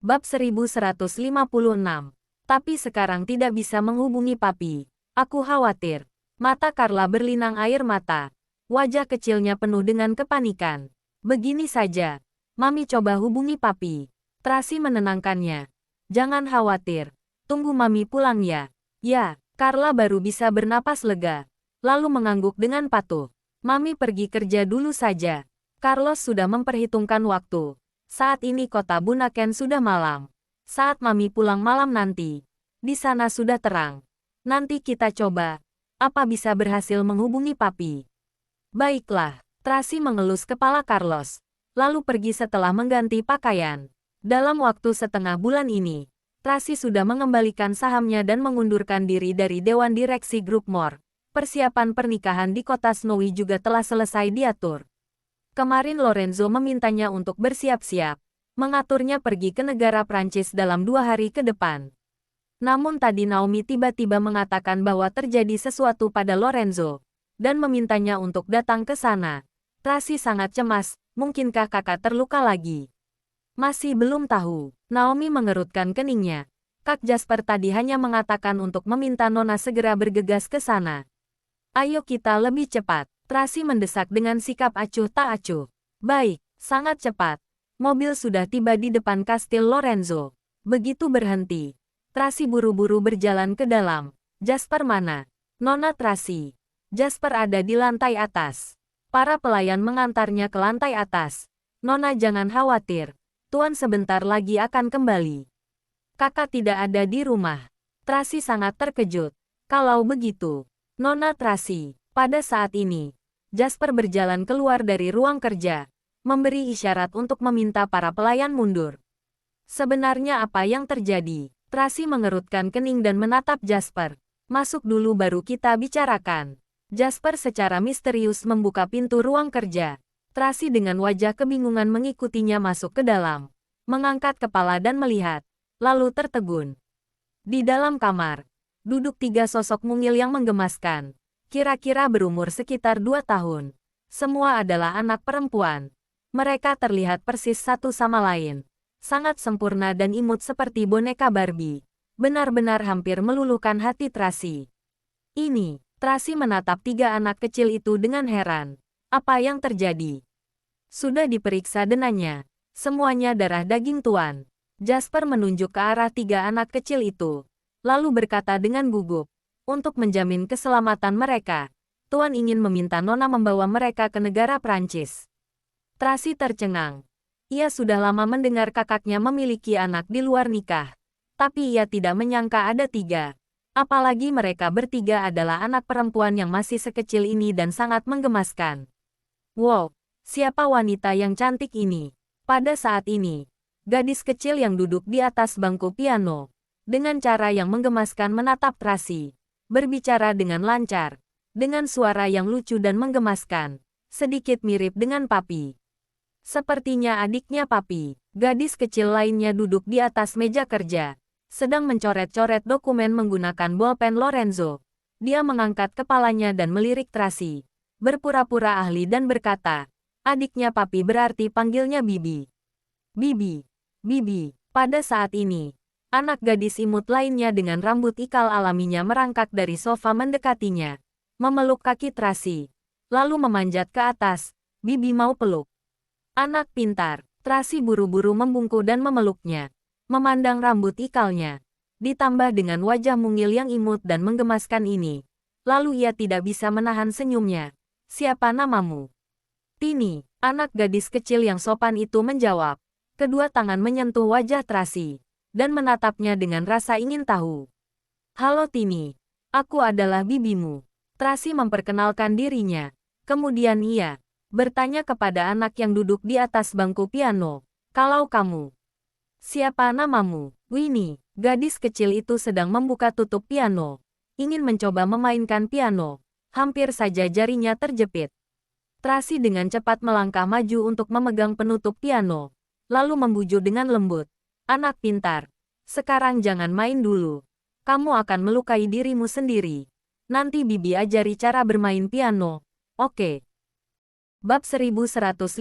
Bab 1156. Tapi sekarang tidak bisa menghubungi papi. Aku khawatir. Mata Carla berlinang air mata. Wajah kecilnya penuh dengan kepanikan. Begini saja. Mami coba hubungi papi. Tracy menenangkannya. Jangan khawatir. Tunggu Mami pulang ya. Ya, Carla baru bisa bernapas lega. Lalu mengangguk dengan patuh. Mami pergi kerja dulu saja. Carlos sudah memperhitungkan waktu. Saat ini kota Bunaken sudah malam. Saat Mami pulang malam nanti, di sana sudah terang. Nanti kita coba. Apa bisa berhasil menghubungi papi? Baiklah, Tracy mengelus kepala Carlos. Lalu pergi setelah mengganti pakaian. Dalam waktu setengah bulan ini, Tracy sudah mengembalikan sahamnya dan mengundurkan diri dari Dewan Direksi Grup Moore. Persiapan pernikahan di kota Snowy juga telah selesai diatur. Kemarin Lorenzo memintanya untuk bersiap-siap, mengaturnya pergi ke negara Prancis dalam 2 hari ke depan. Namun tadi Naomi tiba-tiba mengatakan bahwa terjadi sesuatu pada Lorenzo, dan memintanya untuk datang ke sana. Tracy sangat cemas, mungkinkah kakak terluka lagi? Masih belum tahu. Naomi mengerutkan keningnya. Kak Jasper tadi hanya mengatakan untuk meminta Nona segera bergegas ke sana. Ayo kita lebih cepat. Tracy mendesak dengan sikap acuh tak acuh. Baik, sangat cepat. Mobil sudah tiba di depan kastil Lorenzo. Begitu berhenti, Tracy buru-buru berjalan ke dalam. Jasper mana? Nona Tracy. Jasper ada di lantai atas. Para pelayan mengantarnya ke lantai atas. Nona jangan khawatir. Tuan sebentar lagi akan kembali. Kakak tidak ada di rumah. Tracy sangat terkejut. Kalau begitu, Nona Tracy, pada saat ini, Jasper berjalan keluar dari ruang kerja, memberi isyarat untuk meminta para pelayan mundur. Sebenarnya apa yang terjadi? Tracy mengerutkan kening dan menatap Jasper. Masuk dulu baru kita bicarakan. Jasper secara misterius membuka pintu ruang kerja. Tracy dengan wajah kebingungan mengikutinya masuk ke dalam. Mengangkat kepala dan melihat, lalu tertegun. Di dalam kamar, duduk 3 sosok mungil yang menggemaskan. Kira-kira berumur sekitar 2 tahun. Semua adalah anak perempuan. Mereka terlihat persis satu sama lain. Sangat sempurna dan imut seperti boneka Barbie. Benar-benar hampir meluluhkan hati Tracy. Ini, Tracy menatap 3 anak kecil itu dengan heran. Apa yang terjadi? Sudah diperiksa denanya. Semuanya darah daging tuan. Jasper menunjuk ke arah 3 anak kecil itu. Lalu berkata dengan gugup. Untuk menjamin keselamatan mereka, Tuan ingin meminta Nona membawa mereka ke negara Prancis. Tracy tercengang. Ia sudah lama mendengar kakaknya memiliki anak di luar nikah. Tapi ia tidak menyangka ada 3. Apalagi mereka bertiga adalah anak perempuan yang masih sekecil ini dan sangat menggemaskan. Wow, siapa wanita yang cantik ini? Pada saat ini, gadis kecil yang duduk di atas bangku piano, dengan cara yang menggemaskan menatap Tracy. Berbicara dengan lancar, dengan suara yang lucu dan menggemaskan, sedikit mirip dengan papi. Sepertinya adiknya papi. Gadis kecil lainnya duduk di atas meja kerja, sedang mencoret-coret dokumen menggunakan bolpen Lorenzo. Dia mengangkat kepalanya dan melirik Tracy, berpura-pura ahli dan berkata, adiknya papi berarti panggilnya Bibi. Bibi, Bibi. Pada saat ini, anak gadis imut lainnya dengan rambut ikal alaminya merangkak dari sofa mendekatinya, memeluk kaki Tracy, lalu memanjat ke atas. Bibi mau peluk. Anak pintar. Tracy buru-buru membungkuk dan memeluknya, memandang rambut ikalnya, ditambah dengan wajah mungil yang imut dan menggemaskan ini. Lalu ia tidak bisa menahan senyumnya. Siapa namamu? Tini, anak gadis kecil yang sopan itu menjawab. Kedua tangan menyentuh wajah Tracy dan menatapnya dengan rasa ingin tahu. Halo Tini, aku adalah bibimu. Tracy memperkenalkan dirinya. Kemudian ia bertanya kepada anak yang duduk di atas bangku piano. Kalau kamu, siapa namamu? Winnie. Gadis kecil itu sedang membuka tutup piano. Ingin mencoba memainkan piano. Hampir saja jarinya terjepit. Tracy dengan cepat melangkah maju untuk memegang penutup piano. Lalu membujuk dengan lembut. Anak pintar, sekarang jangan main dulu. Kamu akan melukai dirimu sendiri. Nanti Bibi ajari cara bermain piano. Oke. Bab 1157.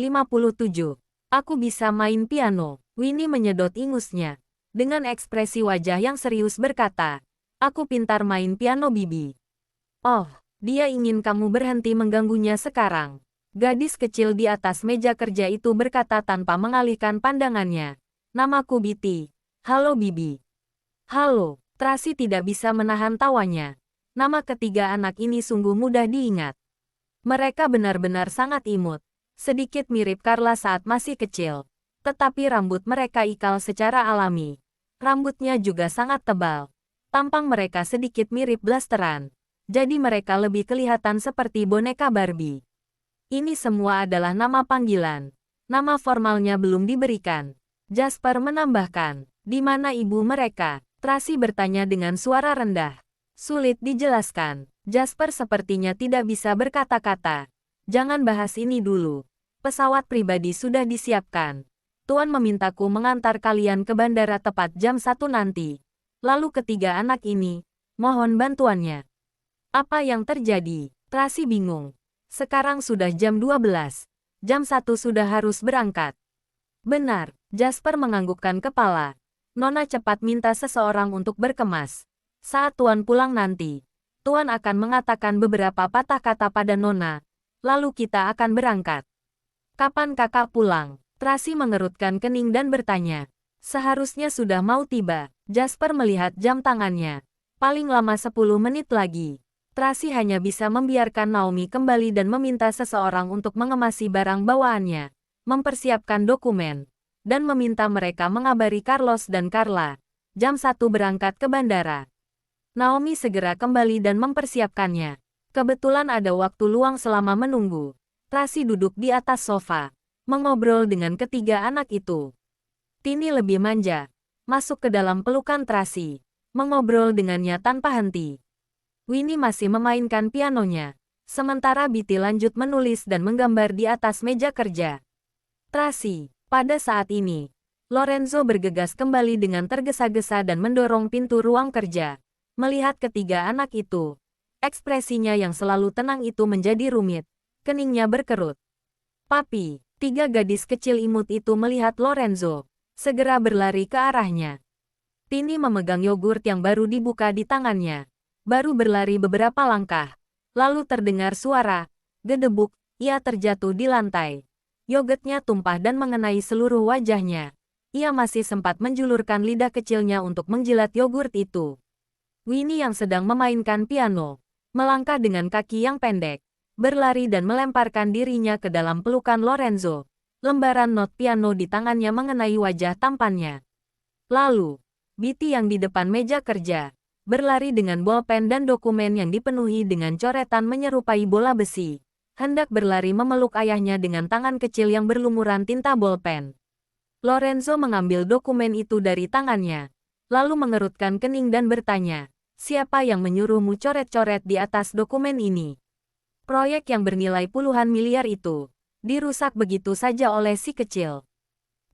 Aku bisa main piano. Winnie menyedot ingusnya. Dengan ekspresi wajah yang serius berkata, aku pintar main piano Bibi. Oh, dia ingin kamu berhenti mengganggunya sekarang. Gadis kecil di atas meja kerja itu berkata tanpa mengalihkan pandangannya. Namaku Biti. Halo Bibi. Halo, Tracy tidak bisa menahan tawanya. Nama ketiga anak ini sungguh mudah diingat. Mereka benar-benar sangat imut. Sedikit mirip Carla saat masih kecil. Tetapi rambut mereka ikal secara alami. Rambutnya juga sangat tebal. Tampang mereka sedikit mirip blasteran. Jadi mereka lebih kelihatan seperti boneka Barbie. Ini semua adalah nama panggilan. Nama formalnya belum diberikan. Jasper menambahkan, di mana ibu mereka? Tracy bertanya dengan suara rendah. Sulit dijelaskan. Jasper sepertinya tidak bisa berkata-kata. Jangan bahas ini dulu. Pesawat pribadi sudah disiapkan. Tuan memintaku mengantar kalian ke bandara tepat jam 1 nanti. Lalu ketiga anak ini, mohon bantuannya. Apa yang terjadi? Tracy bingung. Sekarang sudah jam 12. Jam 1 sudah harus berangkat. Benar, Jasper menganggukkan kepala. Nona cepat minta seseorang untuk berkemas. Saat Tuan pulang nanti, Tuan akan mengatakan beberapa patah kata pada Nona. Lalu kita akan berangkat. Kapan kakak pulang? Tracy mengerutkan kening dan bertanya. Seharusnya sudah mau tiba. Jasper melihat jam tangannya. Paling lama 10 menit lagi. Tracy hanya bisa membiarkan Naomi kembali dan meminta seseorang untuk mengemasi barang bawaannya, mempersiapkan dokumen, dan meminta mereka mengabari Carlos dan Carla. Jam 1 berangkat ke bandara. Naomi segera kembali dan mempersiapkannya. Kebetulan ada waktu luang selama menunggu. Tracy duduk di atas sofa, mengobrol dengan ketiga anak itu. Tini lebih manja, masuk ke dalam pelukan Tracy, mengobrol dengannya tanpa henti. Winnie masih memainkan pianonya, sementara Biti lanjut menulis dan menggambar di atas meja kerja. Tracy, pada saat ini, Lorenzo bergegas kembali dengan tergesa-gesa dan mendorong pintu ruang kerja. Melihat ketiga anak itu, ekspresinya yang selalu tenang itu menjadi rumit, keningnya berkerut. Papi, tiga gadis kecil imut itu melihat Lorenzo, segera berlari ke arahnya. Tini memegang yogurt yang baru dibuka di tangannya. Baru berlari beberapa langkah, lalu terdengar suara gedebuk, ia terjatuh di lantai. Yogurtnya tumpah dan mengenai seluruh wajahnya. Ia masih sempat menjulurkan lidah kecilnya untuk menjilat yogurt itu. Winnie yang sedang memainkan piano, melangkah dengan kaki yang pendek, berlari dan melemparkan dirinya ke dalam pelukan Lorenzo. Lembaran not piano di tangannya mengenai wajah tampannya. Lalu, Biti yang di depan meja kerja, berlari dengan bolpen dan dokumen yang dipenuhi dengan coretan menyerupai bola besi. Hendak berlari memeluk ayahnya dengan tangan kecil yang berlumuran tinta bolpen. Lorenzo mengambil dokumen itu dari tangannya, lalu mengerutkan kening dan bertanya, siapa yang menyuruhmu coret-coret di atas dokumen ini? Proyek yang bernilai puluhan miliar itu, dirusak begitu saja oleh si kecil.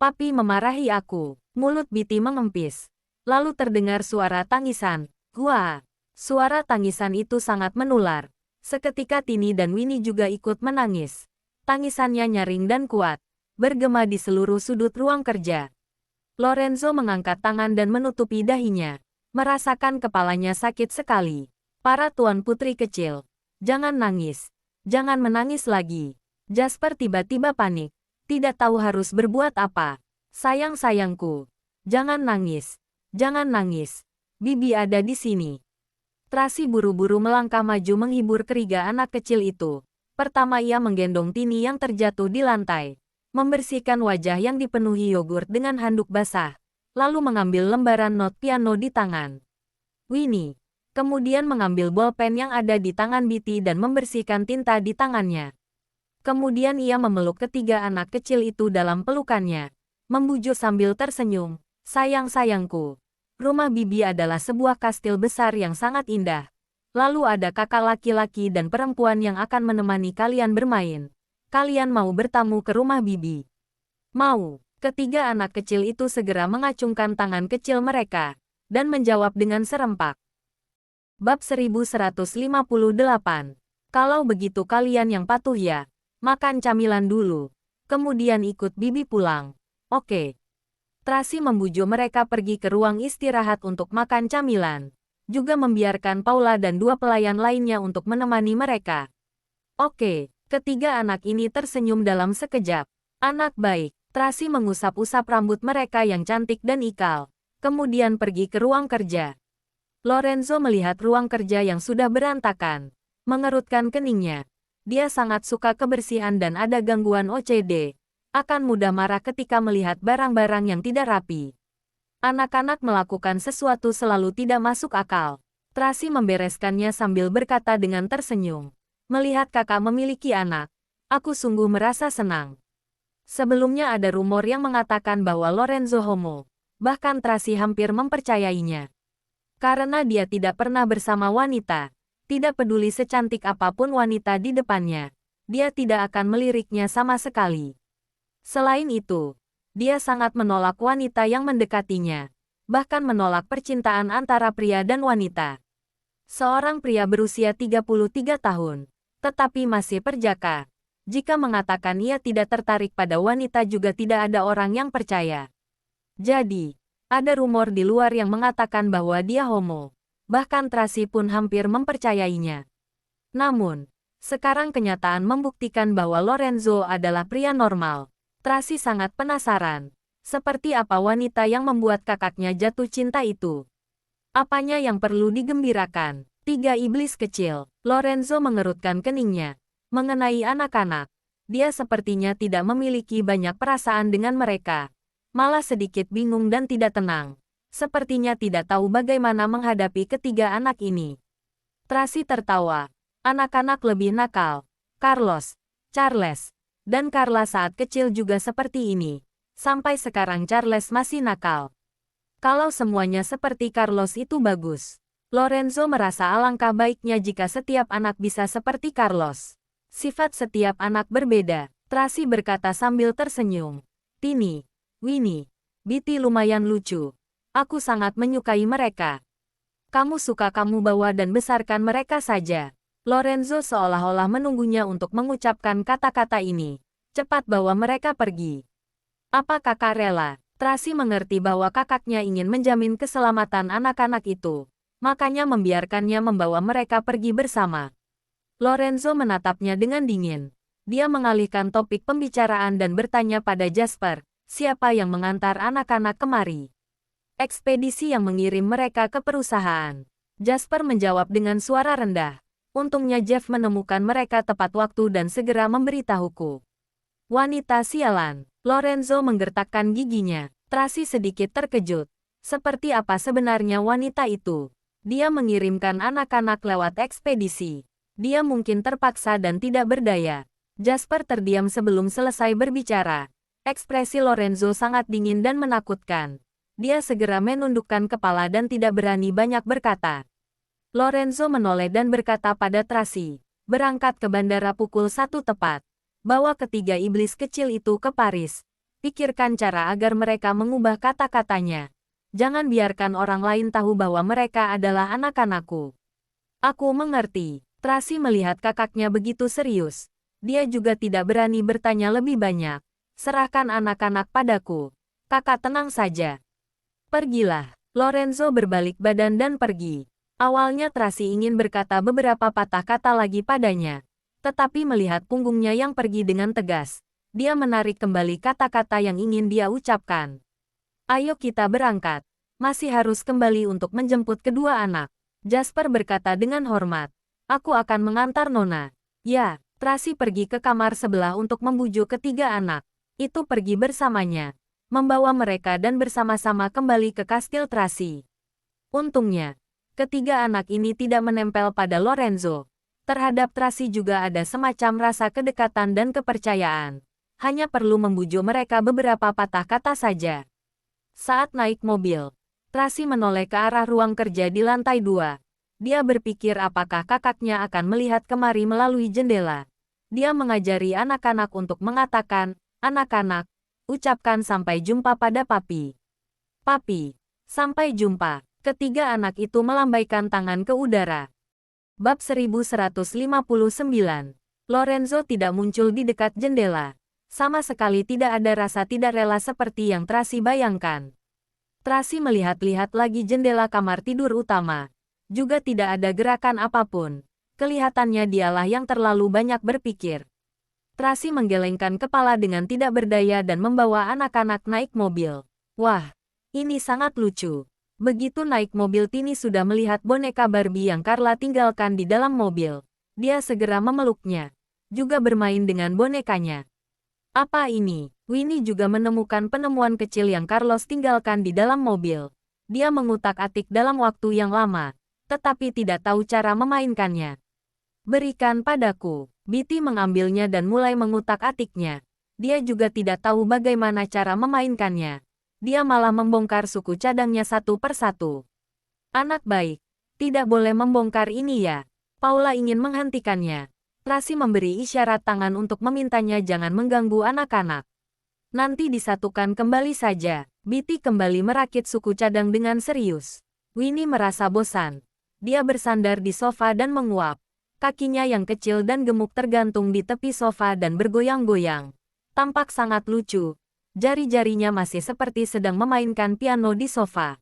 Papi memarahi aku, mulut Biti mengempis. Lalu terdengar suara tangisan. Wah, suara tangisan itu sangat menular. Seketika Tini dan Winnie juga ikut menangis. Tangisannya nyaring dan kuat, bergema di seluruh sudut ruang kerja. Lorenzo mengangkat tangan dan menutupi dahinya, merasakan kepalanya sakit sekali. Para tuan putri kecil, jangan nangis, jangan menangis lagi. Jasper tiba-tiba panik, tidak tahu harus berbuat apa. Sayang-sayangku, jangan nangis, jangan nangis. Bibi ada di sini. Tracy buru-buru melangkah maju menghibur ketiga anak kecil itu. Pertama ia menggendong Tini yang terjatuh di lantai, membersihkan wajah yang dipenuhi yogurt dengan handuk basah, lalu mengambil lembaran not piano di tangan Winnie. Kemudian mengambil bolpen yang ada di tangan Biti dan membersihkan tinta di tangannya. Kemudian ia memeluk ketiga anak kecil itu dalam pelukannya, membujuk sambil tersenyum. Sayang-sayangku. Rumah Bibi adalah sebuah kastil besar yang sangat indah. Lalu ada kakak laki-laki dan perempuan yang akan menemani kalian bermain. Kalian mau bertamu ke rumah Bibi? Mau. Ketiga anak kecil itu segera mengacungkan tangan kecil mereka, dan menjawab dengan serempak. Bab 1158. Kalau begitu kalian yang patuh ya, makan camilan dulu. Kemudian ikut Bibi pulang. Oke. Tracy membujuk mereka pergi ke ruang istirahat untuk makan camilan, juga membiarkan Paula dan dua pelayan lainnya untuk menemani mereka. Oke, ketiga anak ini tersenyum dalam sekejap. Anak baik, Tracy mengusap-usap rambut mereka yang cantik dan ikal, kemudian pergi ke ruang kerja. Lorenzo melihat ruang kerja yang sudah berantakan, mengerutkan keningnya. Dia sangat suka kebersihan dan ada gangguan OCD. Akan mudah marah ketika melihat barang-barang yang tidak rapi. Anak-anak melakukan sesuatu selalu tidak masuk akal. Tracy membereskannya sambil berkata dengan tersenyum. Melihat kakak memiliki anak, aku sungguh merasa senang. Sebelumnya ada rumor yang mengatakan bahwa Lorenzo homo. Bahkan Tracy hampir mempercayainya. Karena dia tidak pernah bersama wanita. Tidak peduli secantik apapun wanita di depannya. Dia tidak akan meliriknya sama sekali. Selain itu, dia sangat menolak wanita yang mendekatinya, bahkan menolak percintaan antara pria dan wanita. Seorang pria berusia 33 tahun, tetapi masih perjaka. Jika mengatakan ia tidak tertarik pada wanita juga tidak ada orang yang percaya. Jadi, ada rumor di luar yang mengatakan bahwa dia homo. Bahkan Tracy pun hampir mempercayainya. Namun, sekarang kenyataan membuktikan bahwa Lorenzo adalah pria normal. Tracy sangat penasaran, seperti apa wanita yang membuat kakaknya jatuh cinta itu. Apanya yang perlu digembirakan? Tiga iblis kecil. Lorenzo mengerutkan keningnya. Mengenai anak-anak, dia sepertinya tidak memiliki banyak perasaan dengan mereka. Malah sedikit bingung dan tidak tenang. Sepertinya tidak tahu bagaimana menghadapi ketiga anak ini. Tracy tertawa. Anak-anak lebih nakal. Carlos, Charles, dan Carla saat kecil juga seperti ini. Sampai sekarang Charles masih nakal. Kalau semuanya seperti Carlos itu bagus. Lorenzo merasa alangkah baiknya jika setiap anak bisa seperti Carlos. Sifat setiap anak berbeda, Tracy berkata sambil tersenyum. Tini, Winnie, Bitty lumayan lucu. Aku sangat menyukai mereka. Kamu suka kamu bawa dan besarkan mereka saja. Lorenzo seolah-olah menunggunya untuk mengucapkan kata-kata ini. Cepat bawa mereka pergi. Apa kakak rela? Tracy mengerti bahwa kakaknya ingin menjamin keselamatan anak-anak itu. Makanya membiarkannya membawa mereka pergi bersama. Lorenzo menatapnya dengan dingin. Dia mengalihkan topik pembicaraan dan bertanya pada Jasper, siapa yang mengantar anak-anak kemari? Ekspedisi yang mengirim mereka ke perusahaan. Jasper menjawab dengan suara rendah. Untungnya Jeff menemukan mereka tepat waktu dan segera memberitahuku. Wanita sialan. Lorenzo menggertakkan giginya. Tracy sedikit terkejut. Seperti apa sebenarnya wanita itu? Dia mengirimkan anak-anak lewat ekspedisi. Dia mungkin terpaksa dan tidak berdaya. Jasper terdiam sebelum selesai berbicara. Ekspresi Lorenzo sangat dingin dan menakutkan. Dia segera menundukkan kepala dan tidak berani banyak berkata. Lorenzo menoleh dan berkata pada Tracy, berangkat ke bandara pukul 1 tepat. Bawa ketiga iblis kecil itu ke Paris. Pikirkan cara agar mereka mengubah kata-katanya. Jangan biarkan orang lain tahu bahwa mereka adalah anak-anakku. Aku mengerti. Tracy melihat kakaknya begitu serius. Dia juga tidak berani bertanya lebih banyak. Serahkan anak-anak padaku. Kakak tenang saja. Pergilah. Lorenzo berbalik badan dan pergi. Awalnya Tracy ingin berkata beberapa patah kata lagi padanya. Tetapi melihat punggungnya yang pergi dengan tegas, dia menarik kembali kata-kata yang ingin dia ucapkan. Ayo kita berangkat. Masih harus kembali untuk menjemput kedua anak. Jasper berkata dengan hormat. Aku akan mengantar Nona. Ya, Tracy pergi ke kamar sebelah untuk membujuk ketiga anak. Itu pergi bersamanya. Membawa mereka dan bersama-sama kembali ke kastil Tracy. Untungnya, ketiga anak ini tidak menempel pada Lorenzo. Terhadap Tracy juga ada semacam rasa kedekatan dan kepercayaan. Hanya perlu membujuk mereka beberapa patah kata saja. Saat naik mobil, Tracy menoleh ke arah ruang kerja di lantai 2. Dia berpikir apakah kakaknya akan melihat kemari melalui jendela. Dia mengajari anak-anak untuk mengatakan, anak-anak, ucapkan sampai jumpa pada papi. Papi, sampai jumpa. Ketiga anak itu melambaikan tangan ke udara. Bab 1159. Lorenzo tidak muncul di dekat jendela. Sama sekali tidak ada rasa tidak rela seperti yang Tracy bayangkan. Tracy melihat-lihat lagi jendela kamar tidur utama. Juga tidak ada gerakan apapun. Kelihatannya dialah yang terlalu banyak berpikir. Tracy menggelengkan kepala dengan tidak berdaya dan membawa anak-anak naik mobil. Wah, ini sangat lucu. Begitu naik mobil, Tini sudah melihat boneka Barbie yang Carla tinggalkan di dalam mobil. Dia segera memeluknya. Juga bermain dengan bonekanya. Apa ini? Winnie juga menemukan penemuan kecil yang Carlos tinggalkan di dalam mobil. Dia mengutak-atik dalam waktu yang lama, tetapi tidak tahu cara memainkannya. Berikan padaku. Bitty mengambilnya dan mulai mengutak-atiknya. Dia juga tidak tahu bagaimana cara memainkannya. Dia malah membongkar suku cadangnya satu persatu. Anak baik, tidak boleh membongkar ini ya. Paula ingin menghentikannya. Tracy memberi isyarat tangan untuk memintanya jangan mengganggu anak-anak. Nanti disatukan kembali saja. Bitty kembali merakit suku cadang dengan serius. Winnie merasa bosan. Dia bersandar di sofa dan menguap. Kakinya yang kecil dan gemuk tergantung di tepi sofa dan bergoyang-goyang. Tampak sangat lucu. Jari-jarinya masih seperti sedang memainkan piano di sofa.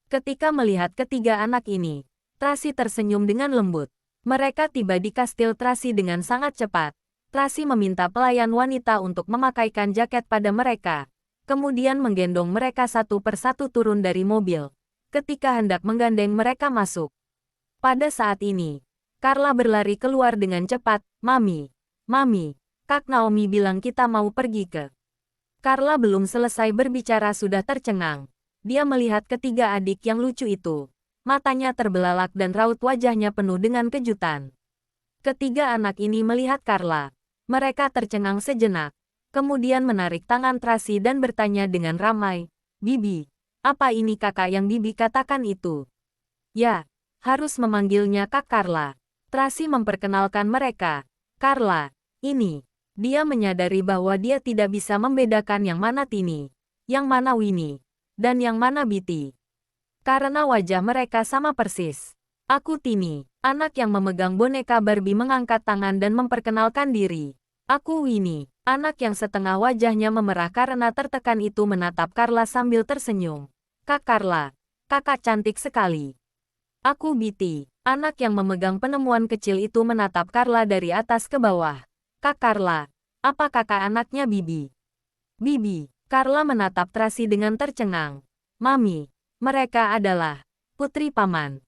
Ketika melihat ketiga anak ini, Tracy tersenyum dengan lembut. Mereka tiba di kastil Tracy dengan sangat cepat. Tracy meminta pelayan wanita untuk memakaikan jaket pada mereka, kemudian menggendong mereka satu persatu turun dari mobil. Ketika hendak menggandeng mereka masuk. Pada saat ini, Carla berlari keluar dengan cepat. Mami, Kak Naomi bilang kita mau pergi ke... Carla belum selesai berbicara sudah tercengang. Dia melihat ketiga adik yang lucu itu. Matanya terbelalak dan raut wajahnya penuh dengan kejutan. Ketiga anak ini melihat Carla. Mereka tercengang sejenak. Kemudian menarik tangan Tracy dan bertanya dengan ramai. Bibi, apa ini kakak yang Bibi katakan itu? Ya, harus memanggilnya Kak Carla. Tracy memperkenalkan mereka. Carla, ini. Dia menyadari bahwa dia tidak bisa membedakan yang mana Tini, yang mana Winnie, dan yang mana Bitty. Karena wajah mereka sama persis. Aku Tini, anak yang memegang boneka Barbie mengangkat tangan dan memperkenalkan diri. Aku Winnie, anak yang setengah wajahnya memerah karena tertekan itu menatap Carla sambil tersenyum. Kak Carla, kakak cantik sekali. Aku Bitty, anak yang memegang penemuan kecil itu menatap Carla dari atas ke bawah. Kak Carla, apa kakak anaknya Bibi? Bibi, Carla menatap Tracy dengan tercengang. Mami, mereka adalah putri paman.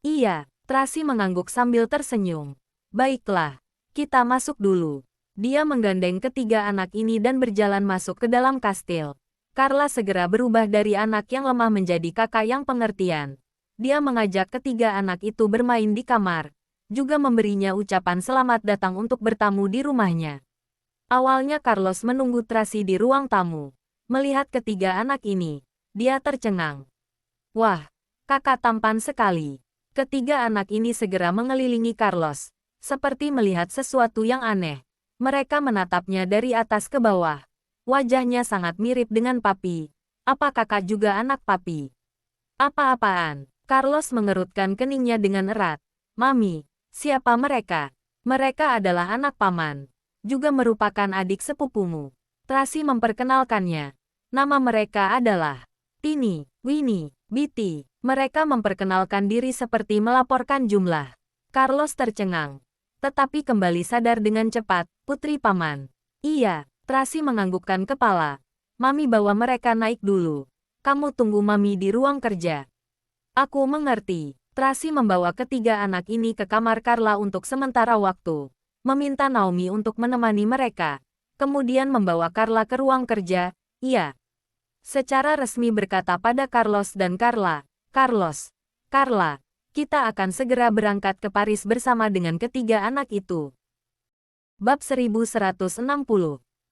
Iya, Tracy mengangguk sambil tersenyum. Baiklah, kita masuk dulu. Dia menggandeng ketiga anak ini dan berjalan masuk ke dalam kastil. Carla segera berubah dari anak yang lemah menjadi kakak yang pengertian. Dia mengajak ketiga anak itu bermain di kamar, juga memberinya ucapan selamat datang untuk bertamu di rumahnya. Awalnya Carlos menunggu Tracy di ruang tamu. Melihat ketiga anak ini, dia tercengang. Wah, kakak tampan sekali. Ketiga anak ini segera mengelilingi Carlos, seperti melihat sesuatu yang aneh. Mereka menatapnya dari atas ke bawah. Wajahnya sangat mirip dengan papi. Apa kakak juga anak papi? Apa-apaan? Carlos mengerutkan keningnya dengan erat. Mami, siapa mereka? Mereka adalah anak paman. Juga merupakan adik sepupumu. Tracy memperkenalkannya. Nama mereka adalah Tini, Winnie, Bitty. Mereka memperkenalkan diri seperti melaporkan jumlah. Carlos tercengang. Tetapi kembali sadar dengan cepat, putri paman. Iya, Tracy menganggukkan kepala. Mami bawa mereka naik dulu. Kamu tunggu Mami di ruang kerja. Aku mengerti. Tracy membawa ketiga anak ini ke kamar Carla untuk sementara waktu. Meminta Naomi untuk menemani mereka. Kemudian membawa Carla ke ruang kerja. Iya. Secara resmi berkata pada Carlos dan Carla. Carla, kita akan segera berangkat ke Paris bersama dengan ketiga anak itu. Bab 1160.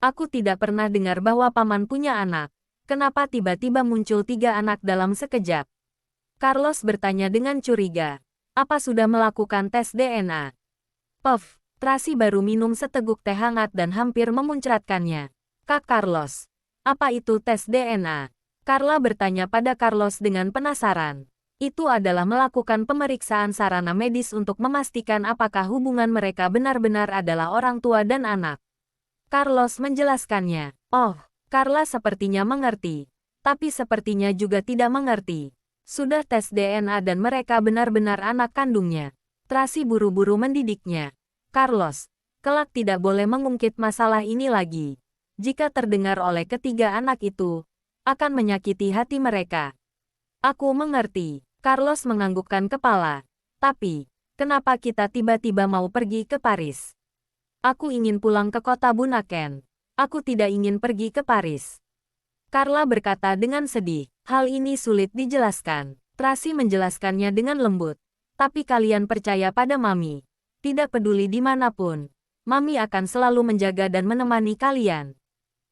Aku tidak pernah dengar bahwa paman punya anak. Kenapa tiba-tiba muncul 3 anak dalam sekejap? Carlos bertanya dengan curiga. Apa sudah melakukan tes DNA? Puff, Tracy baru minum seteguk teh hangat dan hampir memuncratkannya. Kak Carlos, apa itu tes DNA? Carla bertanya pada Carlos dengan penasaran. Itu adalah melakukan pemeriksaan sarana medis untuk memastikan apakah hubungan mereka benar-benar adalah orang tua dan anak. Carlos menjelaskannya. Oh, Carla sepertinya mengerti. Tapi sepertinya juga tidak mengerti. Sudah tes DNA dan mereka benar-benar anak kandungnya. Tracy buru-buru mendidiknya. Carlos, kelak tidak boleh mengungkit masalah ini lagi. Jika terdengar oleh ketiga anak itu, akan menyakiti hati mereka. Aku mengerti. Carlos menganggukkan kepala. Tapi, kenapa kita tiba-tiba mau pergi ke Paris? Aku ingin pulang ke kota Bunaken. Aku tidak ingin pergi ke Paris. Carla berkata dengan sedih. Hal ini sulit dijelaskan. Tracy menjelaskannya dengan lembut. Tapi kalian percaya pada Mami. Tidak peduli dimanapun. Mami akan selalu menjaga dan menemani kalian.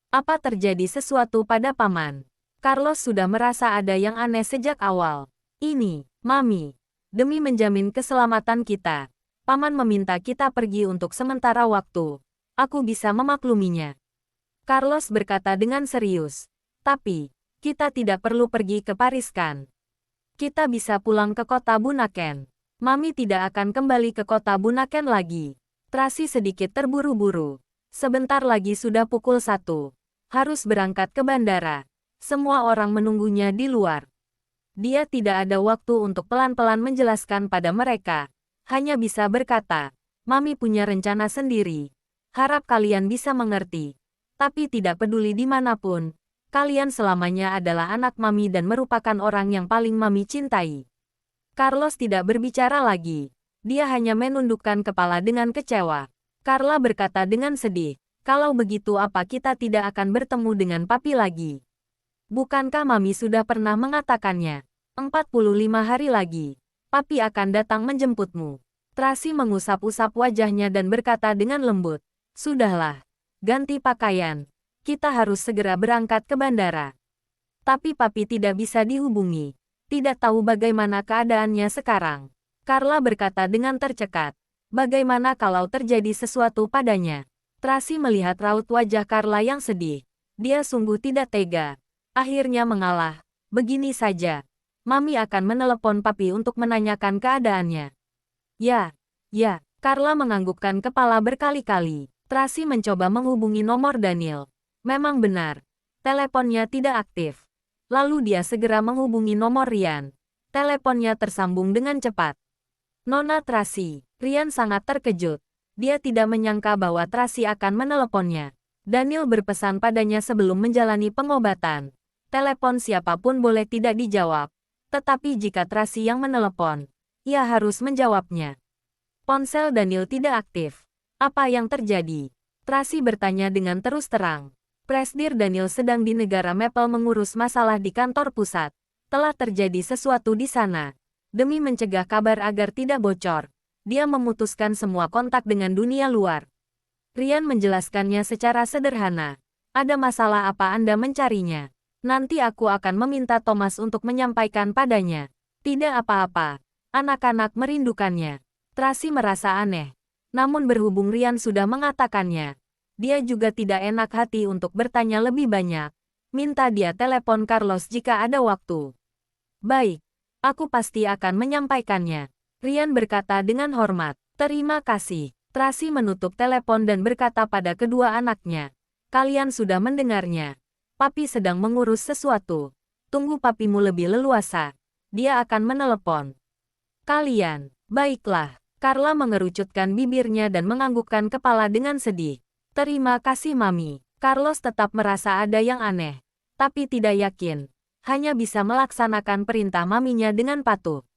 Apa terjadi sesuatu pada Paman? Carlos sudah merasa ada yang aneh sejak awal. Ini, Mami. Demi menjamin keselamatan kita. Paman meminta kita pergi untuk sementara waktu. Aku bisa memakluminya. Carlos berkata dengan serius. Tapi, kita tidak perlu pergi ke Paris kan? Kita bisa pulang ke kota Bunaken. Mami tidak akan kembali ke kota Bunaken lagi. Tracy sedikit terburu-buru. Sebentar lagi sudah pukul 1. Harus berangkat ke bandara. Semua orang menunggunya di luar. Dia tidak ada waktu untuk pelan-pelan menjelaskan pada mereka. Hanya bisa berkata, Mami punya rencana sendiri. Harap kalian bisa mengerti. Tapi tidak peduli dimanapun, kalian selamanya adalah anak Mami dan merupakan orang yang paling Mami cintai. Carlos tidak berbicara lagi. Dia hanya menundukkan kepala dengan kecewa. Carla berkata dengan sedih, kalau begitu apa kita tidak akan bertemu dengan Papi lagi? Bukankah Mami sudah pernah mengatakannya? 45 hari lagi. Papi akan datang menjemputmu. Tracy mengusap-usap wajahnya dan berkata dengan lembut. Sudahlah. Ganti pakaian. Kita harus segera berangkat ke bandara. Tapi Papi tidak bisa dihubungi. Tidak tahu bagaimana keadaannya sekarang. Carla berkata dengan tercekat. Bagaimana kalau terjadi sesuatu padanya? Tracy melihat raut wajah Carla yang sedih. Dia sungguh tidak tega. Akhirnya mengalah. Begini saja. Mami akan menelepon Papi untuk menanyakan keadaannya. Ya, Carla menganggukkan kepala berkali-kali. Tracy mencoba menghubungi nomor Daniel. Memang benar. Teleponnya tidak aktif. Lalu dia segera menghubungi nomor Ryan. Teleponnya tersambung dengan cepat. Nona Tracy. Ryan sangat terkejut. Dia tidak menyangka bahwa Tracy akan meneleponnya. Daniel berpesan padanya sebelum menjalani pengobatan. Telepon siapapun boleh tidak dijawab. Tetapi jika Tracy yang menelepon, ia harus menjawabnya. Ponsel Daniel tidak aktif. Apa yang terjadi? Tracy bertanya dengan terus terang. Presdir Daniel sedang di negara Maple mengurus masalah di kantor pusat. Telah terjadi sesuatu di sana. Demi mencegah kabar agar tidak bocor, dia memutuskan semua kontak dengan dunia luar. Ryan menjelaskannya secara sederhana. Ada masalah apa Anda mencarinya? Nanti aku akan meminta Thomas untuk menyampaikan padanya. Tidak apa-apa. Anak-anak merindukannya. Tracy merasa aneh. Namun berhubung Ryan sudah mengatakannya, dia juga tidak enak hati untuk bertanya lebih banyak. Minta dia telepon Carlos jika ada waktu. Baik. Aku pasti akan menyampaikannya. Ryan berkata dengan hormat. Terima kasih. Tracy menutup telepon dan berkata pada kedua anaknya. Kalian sudah mendengarnya. Papi sedang mengurus sesuatu. Tunggu papimu lebih leluasa. Dia akan menelepon kalian. Baiklah. Carla mengerucutkan bibirnya dan menganggukkan kepala dengan sedih. Terima kasih Mami. Carlos tetap merasa ada yang aneh. Tapi tidak yakin. Hanya bisa melaksanakan perintah maminya dengan patuh.